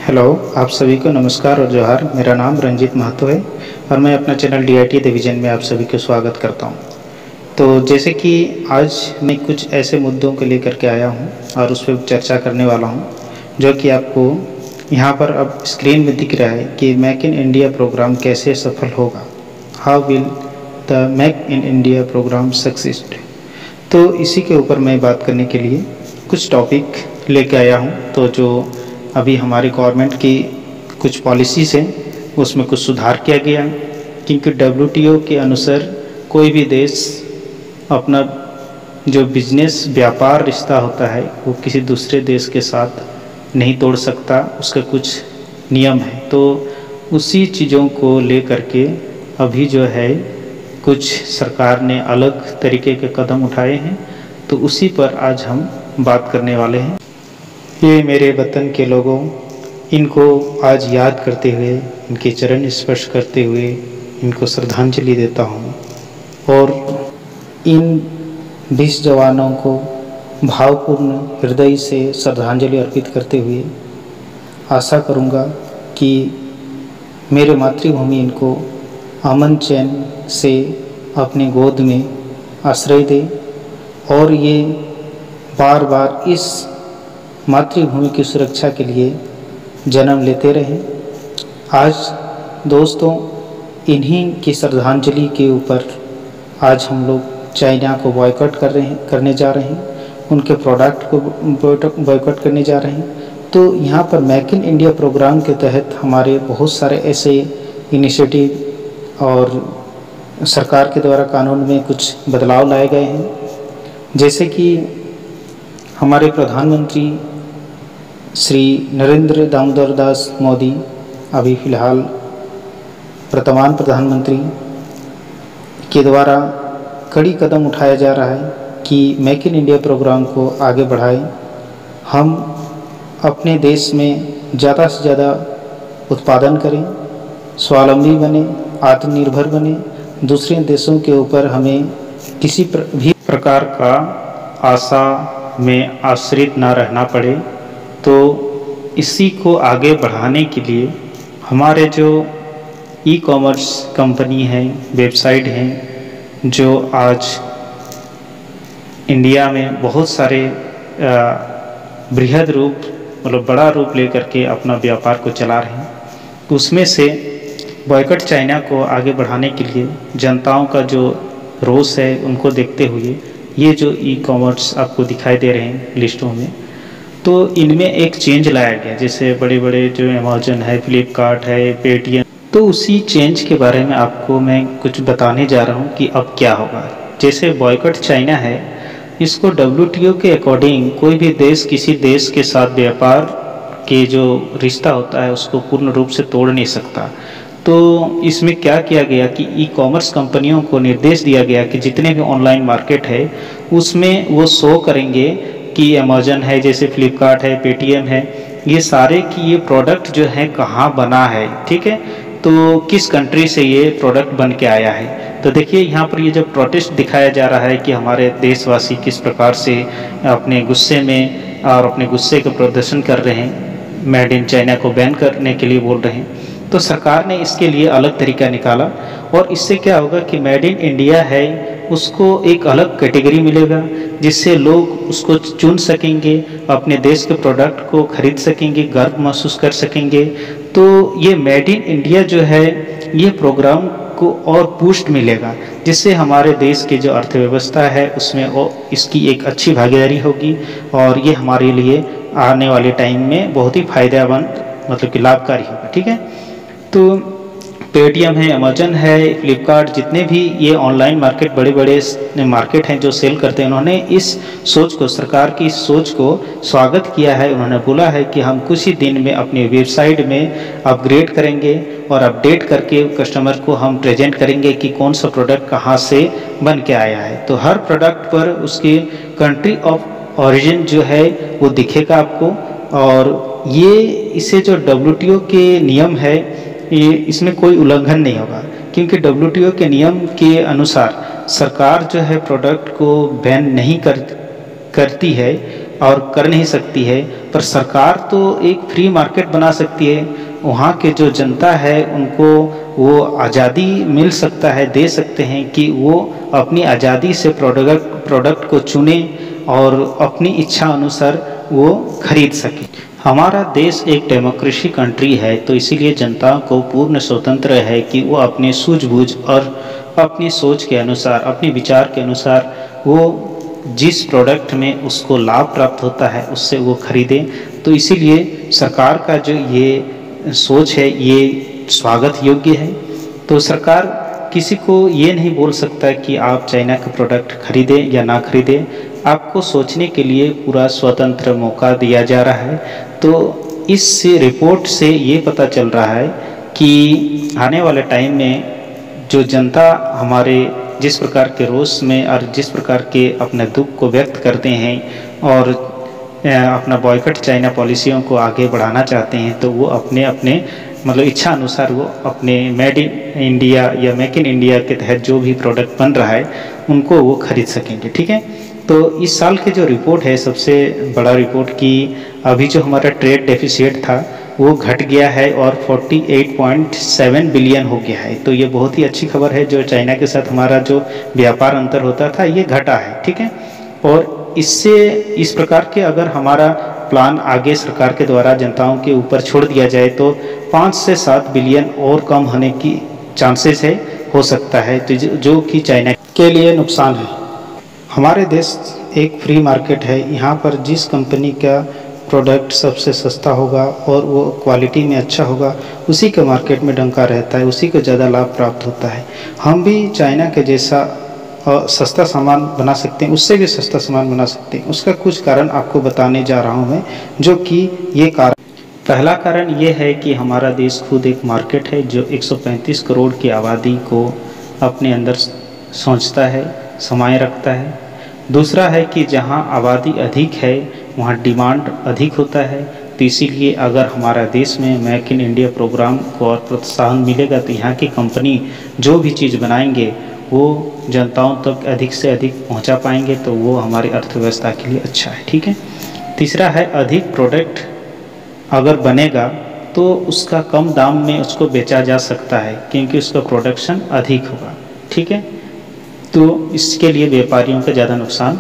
Hello, आप सभी को नमस्कार और जोहार। मेरा नाम रंजीत महतो है और मैं अपना चैनल DIT डिवीज़न में आप सभी को स्वागत करता हूं। तो जैसे कि आज मैं कुछ ऐसे मुद्दों को लेकर के आया हूं और उस पर चर्चा करने वाला हूं, जो कि आपको यहां पर अब स्क्रीन में दिख रहा है कि मेक इन इंडिया प्रोग्राम कैसे सफल होगा। How will the make in India programme succeed. तो इसी के ऊपर मैं बात करने के लिए कुछ टॉपिक लेके आया हूं। तो जो अभी हमारी गवर्नमेंट की कुछ पॉलिसीज़ हैं उसमें कुछ सुधार किया गया, क्योंकि WTO के अनुसार कोई भी देश अपना जो बिजनेस व्यापार रिश्ता होता है वो किसी दूसरे देश के साथ नहीं तोड़ सकता, उसका कुछ नियम है। तो उसी चीज़ों को ले करके अभी जो है कुछ सरकार ने अलग तरीके के कदम उठाए हैं, तो उसी पर आज हम बात करने वाले हैं। ये मेरे वतन के लोगों, इनको आज याद करते हुए, इनके चरण स्पर्श करते हुए इनको श्रद्धांजलि देता हूँ और इन 20 जवानों को भावपूर्ण हृदय से श्रद्धांजलि अर्पित करते हुए आशा करूँगा कि मेरे मातृभूमि इनको अमन चैन से अपने गोद में आश्रय दे और ये बार बार इस मातृभूमि की सुरक्षा के लिए जन्म लेते रहें। आज दोस्तों, इन्हीं की श्रद्धांजलि के ऊपर आज हम लोग चाइना को बॉयकॉट करने जा रहे हैं, उनके प्रोडक्ट को बॉयकॉट करने जा रहे हैं। तो यहाँ पर मेक इन इंडिया प्रोग्राम के तहत हमारे बहुत सारे ऐसे इनिशिएटिव और सरकार के द्वारा कानून में कुछ बदलाव लाए गए हैं, जैसे कि हमारे प्रधानमंत्री श्री नरेंद्र दामोदर दास मोदी अभी फ़िलहाल वर्तमान प्रधानमंत्री के द्वारा कड़ी कदम उठाया जा रहा है कि मेक इन इंडिया प्रोग्राम को आगे बढ़ाएं। हम अपने देश में ज़्यादा से ज़्यादा उत्पादन करें, स्वावलंबी बने, आत्मनिर्भर बने, दूसरे देशों के ऊपर हमें किसी भी प्रकार का आशा में आश्रित ना रहना पड़े। तो इसी को आगे बढ़ाने के लिए हमारे जो ई-कॉमर्स कंपनी हैं, वेबसाइट हैं, जो आज इंडिया में बहुत सारे बृहद रूप मतलब बड़ा रूप लेकर के अपना व्यापार को चला रहे हैं, उसमें से बॉयकॉट चाइना को आगे बढ़ाने के लिए जनताओं का जो रोष है उनको देखते हुए ये जो ई-कॉमर्स आपको दिखाई दे रहे हैं लिस्टों में, तो इनमें एक चेंज लाया गया। जैसे बड़े बड़े जो अमेज़न है, फ्लिपकार्ट है, पेटीएम, तो उसी चेंज के बारे में आपको मैं कुछ बताने जा रहा हूँ कि अब क्या होगा। जैसे बॉयकॉट चाइना है, इसको WTO के अकॉर्डिंग कोई भी देश किसी देश के साथ व्यापार के जो रिश्ता होता है उसको पूर्ण रूप से तोड़ नहीं सकता। तो इसमें क्या किया गया कि ई-कॉमर्स कंपनियों को निर्देश दिया गया कि जितने भी ऑनलाइन मार्केट है उसमें वो शो करेंगे कि अमेज़न है, जैसे फ्लिपकार्ट है, पेटीएम है, ये सारे की ये प्रोडक्ट जो है कहाँ बना है, ठीक है, तो किस कंट्री से ये प्रोडक्ट बन के आया है। तो देखिए यहाँ पर ये जो प्रोटेस्ट दिखाया जा रहा है कि हमारे देशवासी किस प्रकार से अपने गुस्से में और अपने गुस्से का प्रदर्शन कर रहे हैं, मेड इन चाइना को बैन करने के लिए बोल रहे हैं। तो सरकार ने इसके लिए अलग तरीका निकाला और इससे क्या होगा कि मेड इन इंडिया है उसको एक अलग कैटेगरी मिलेगा, जिससे लोग उसको चुन सकेंगे, अपने देश के प्रोडक्ट को खरीद सकेंगे, गर्व महसूस कर सकेंगे। तो ये मेड इन इंडिया जो है ये प्रोग्राम को और बूस्ट मिलेगा, जिससे हमारे देश की जो अर्थव्यवस्था है उसमें इसकी एक अच्छी भागीदारी होगी और ये हमारे लिए आने वाले टाइम में बहुत ही फायदेमंद मतलब कि लाभकारी होगा, ठीक है। तो पेटीएम है, अमेज़न है, फ्लिपकार्ट, जितने भी ये ऑनलाइन मार्केट बड़े बड़े मार्केट हैं जो सेल करते हैं, उन्होंने इस सोच को, सरकार की इस सोच को स्वागत किया है। उन्होंने बोला है कि हम कुछ ही दिन में अपनी वेबसाइट में अपग्रेड करेंगे और अपडेट करके कस्टमर को हम प्रेजेंट करेंगे कि कौन सा प्रोडक्ट कहाँ से बन के आया है। तो हर प्रोडक्ट पर उसकी कंट्री ऑफ ओरिजिन जो है वो दिखेगा आपको। और ये इसे जो WTO के नियम है ये इसमें कोई उल्लंघन नहीं होगा, क्योंकि WTO के नियम के अनुसार सरकार जो है प्रोडक्ट को बैन नहीं करती है, और कर नहीं सकती है, पर सरकार तो एक फ्री मार्केट बना सकती है। वहाँ के जो जनता है उनको वो आज़ादी मिल सकता है, दे सकते हैं कि वो अपनी आज़ादी से प्रोडक्ट को चुने और अपनी इच्छा अनुसार वो खरीद सके। हमारा देश एक डेमोक्रेसी कंट्री है, तो इसीलिए जनता को पूर्ण स्वतंत्र है कि वो अपने सूझबूझ और अपनी सोच के अनुसार, अपने विचार के अनुसार वो जिस प्रोडक्ट में उसको लाभ प्राप्त होता है उससे वो खरीदे। तो इसीलिए सरकार का जो ये सोच है ये स्वागत योग्य है। तो सरकार किसी को ये नहीं बोल सकता कि आप चाइना का प्रोडक्ट खरीदें या ना खरीदें, आपको सोचने के लिए पूरा स्वतंत्र मौका दिया जा रहा है। तो इस रिपोर्ट से ये पता चल रहा है कि आने वाले टाइम में जो जनता हमारे जिस प्रकार के रोष में और जिस प्रकार के अपने दुख को व्यक्त करते हैं और अपना बॉयकॉट चाइना पॉलिसियों को आगे बढ़ाना चाहते हैं, तो वो अपने अपने मतलब इच्छा अनुसार वो अपने मेड इन इंडिया या मेक इन इंडिया के तहत जो भी प्रोडक्ट बन रहा है उनको वो खरीद सकेंगे। ठीक है, तो इस साल की जो रिपोर्ट है सबसे बड़ा रिपोर्ट की अभी जो हमारा ट्रेड डेफिसिट था वो घट गया है और 48.7 बिलियन हो गया है। तो ये बहुत ही अच्छी खबर है, जो चाइना के साथ हमारा जो व्यापार अंतर होता था ये घटा है। ठीक है, और इससे इस प्रकार के अगर हमारा प्लान आगे सरकार के द्वारा जनताओं के ऊपर छोड़ दिया जाए तो 5 से 7 बिलियन और कम होने की चांसेस है, हो सकता है, तो जो कि चाइना के लिए नुकसान है। हमारे देश एक फ्री मार्केट है, यहाँ पर जिस कंपनी का प्रोडक्ट सबसे सस्ता होगा और वो क्वालिटी में अच्छा होगा उसी के मार्केट में डंका रहता है, उसी को ज़्यादा लाभ प्राप्त होता है। हम भी चाइना के जैसा सस्ता सामान बना सकते हैं, उससे भी सस्ता सामान बना सकते हैं। उसका कुछ कारण आपको बताने जा रहा हूँ मैं, जो कि ये कारण, पहला कारण ये है कि हमारा देश खुद एक मार्केट है जो 135 करोड़ की आबादी को अपने अंदर सोचता है, समाये रखता है। दूसरा है कि जहाँ आबादी अधिक है वहाँ डिमांड अधिक होता है, तो इसीलिए अगर हमारा देश में मेक इन इंडिया प्रोग्राम को और प्रोत्साहन मिलेगा तो यहाँ की कंपनी जो भी चीज़ बनाएंगे वो जनताओं तक अधिक से अधिक पहुँचा पाएंगे, तो वो हमारी अर्थव्यवस्था के लिए अच्छा है। ठीक है, तीसरा है अधिक प्रोडक्ट अगर बनेगा तो उसका कम दाम में उसको बेचा जा सकता है क्योंकि उसका प्रोडक्शन अधिक होगा। ठीक है, तो इसके लिए व्यापारियों को ज़्यादा नुकसान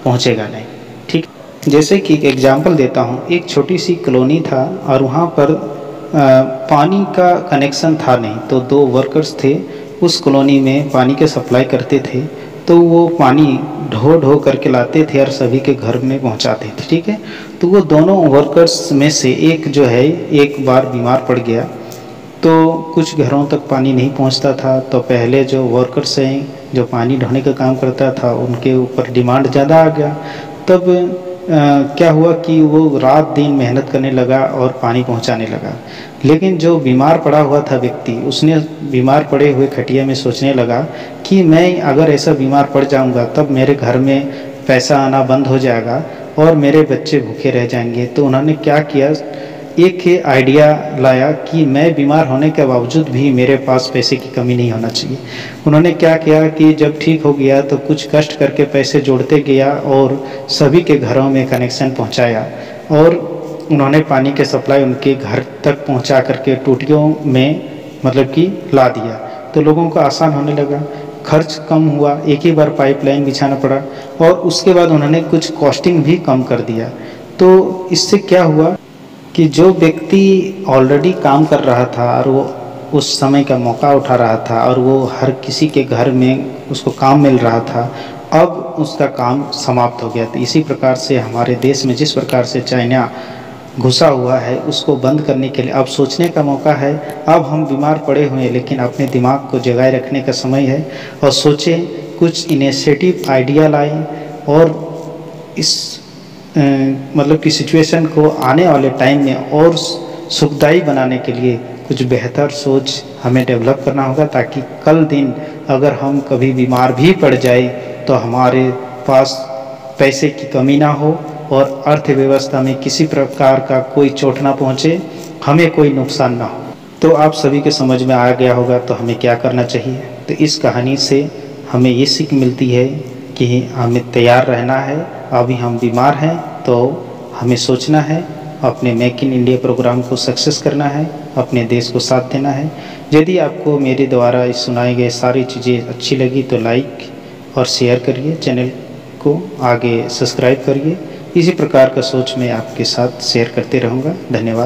पहुंचेगा नहीं। ठीक, जैसे कि एक एग्जांपल देता हूं, एक छोटी सी कॉलोनी था और वहां पर पानी का कनेक्शन था नहीं, तो 2 वर्कर्स थे उस कॉलोनी में पानी के सप्लाई करते थे। तो वो पानी ढो करके लाते थे और सभी के घर में पहुंचाते थे। ठीक है, तो वो दोनों वर्कर्स में से एक जो है एक बार बीमार पड़ गया, तो कुछ घरों तक पानी नहीं पहुंचता था। तो पहले जो वर्कर्स हैं जो पानी ढोने का काम करता था उनके ऊपर डिमांड ज़्यादा आ गया। तब क्या हुआ कि वो रात दिन मेहनत करने लगा और पानी पहुंचाने लगा। लेकिन जो बीमार पड़ा हुआ था व्यक्ति, उसने बीमार पड़े हुए खटिया में सोचने लगा कि मैं अगर ऐसा बीमार पड़ जाऊंगा तब मेरे घर में पैसा आना बंद हो जाएगा और मेरे बच्चे भूखे रह जाएंगे। तो उन्होंने क्या किया, एक आइडिया लाया कि मैं बीमार होने के बावजूद भी मेरे पास पैसे की कमी नहीं होना चाहिए। उन्होंने क्या किया कि जब ठीक हो गया तो कुछ कष्ट करके पैसे जोड़ते गया और सभी के घरों में कनेक्शन पहुंचाया और उन्होंने पानी के सप्लाई उनके घर तक पहुंचा करके टूटियों में मतलब कि ला दिया। तो लोगों को आसान होने लगा, खर्च कम हुआ, एक ही बार पाइपलाइन बिछाना पड़ा और उसके बाद उन्होंने कुछ कॉस्टिंग भी कम कर दिया। तो इससे क्या हुआ कि जो व्यक्ति ऑलरेडी काम कर रहा था और वो उस समय का मौका उठा रहा था और वो हर किसी के घर में उसको काम मिल रहा था, अब उसका काम समाप्त हो गया। तो इसी प्रकार से हमारे देश में जिस प्रकार से चाइना घुसा हुआ है उसको बंद करने के लिए अब सोचने का मौका है। अब हम बीमार पड़े हुए हैं लेकिन अपने दिमाग को जगाए रखने का समय है और सोचें, कुछ इनिशिएटिव आइडिया लाएं और इस मतलब कि सिचुएशन को आने वाले टाइम में और सुखदायी बनाने के लिए कुछ बेहतर सोच हमें डेवलप करना होगा, ताकि कल दिन अगर हम कभी बीमार भी पड़ जाए तो हमारे पास पैसे की कमी ना हो और अर्थव्यवस्था में किसी प्रकार का कोई चोट ना पहुँचे, हमें कोई नुकसान ना हो। तो आप सभी के समझ में आ गया होगा तो हमें क्या करना चाहिए। तो इस कहानी से हमें ये सीख मिलती है कि हमें तैयार रहना है। अभी हम बीमार हैं तो हमें सोचना है, अपने मेक इन इंडिया प्रोग्राम को सक्सेस करना है, अपने देश को साथ देना है। यदि आपको मेरे द्वारा इस सुनाई गए सारी चीज़ें अच्छी लगी तो लाइक और शेयर करिए, चैनल को आगे सब्सक्राइब करिए। इसी प्रकार का सोच मैं आपके साथ शेयर करते रहूँगा। धन्यवाद।